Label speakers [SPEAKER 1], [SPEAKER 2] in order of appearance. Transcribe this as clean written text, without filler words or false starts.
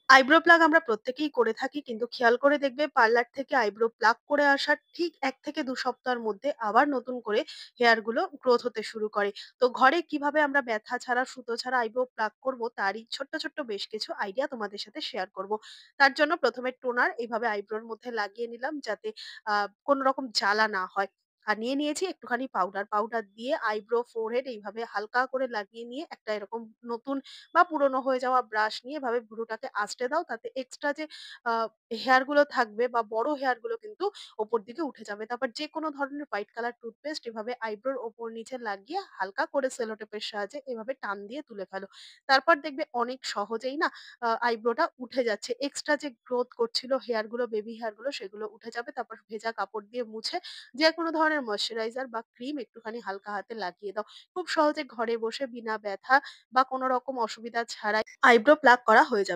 [SPEAKER 1] Eyebrow plug আমরা প্রত্যেকেই করে থাকি। কিন্তু খেয়াল করে দেখবে পার্লার থেকে আইব্রো প্লাগ করে আসার ঠিক ১ থেকে ২ সপ্তাহের মধ্যে আবার নতুন করে হেয়ার গুলো গ্রোথ হতে শুরু করে। তো ঘরে কিভাবে আমরা ব্যথা ছাড়া, সুতো ছাড়া আইব্রো প্লাগ করব তারই ছোট্ট, ছোট্ট বেশ কিছু আইডিয়া তোমাদের সাথে শেয়ার করব। তার জন্য ১ম এ টোনার এভাবে আইব্রোর মধ্যে লাগিয়ে নিলাম যাতে আ কোন রকম জ্বালা না হয়। আর নিয়ে নিয়েছি একটুখানি পাউডার। পাউডার দিয়ে আইব্রো, ফোরহেড এইভাবে হালকা করে লাগিয়ে নিয়ে একটা এরকম নতুন বা পুরনো হয়ে যাওয়া ব্রাশ নিয়ে এভাবে ভ্রুটাকে আঁচড়ে দাও। তাতে এক্সট্রা যে আ হেয়ার গুলো থাকবে বা বড় হেয়ার গুলো কিন্তু উপর দিকে উঠে যাবে। তারপর যেকোনো ধরনের হোয়াইট কালার টুথপেস্ট এভাবে আইব্রোর উপর নিচে লাগিয়ে হালকা করে সেলো টেপের সাহায্যে এভাবে টান দিয়ে তুলে ফেলো। তারপর দেখবে অনেক সহজেই না আইব্রোটা উঠে যাচ্ছে। এক্সট্রা যে গ্রোথ করছিল হেয়ার গুলো, বেবি হেয়ার গুলো সেগুলো উঠে যাবে। তারপর ভেজা কাপড় দিয়ে মুছে যেকোনো ধরনের ময়েশ্চারাইজার বা ক্রিম একটুখানি হালকা হাতে লাগিয়ে দাও। খুব সহজে ঘরে বসে বিনা ব্যথা বা কোন রকম অসুবিধা ছাড়াই আইব্রো প্লাগ করা হয়ে যাবে।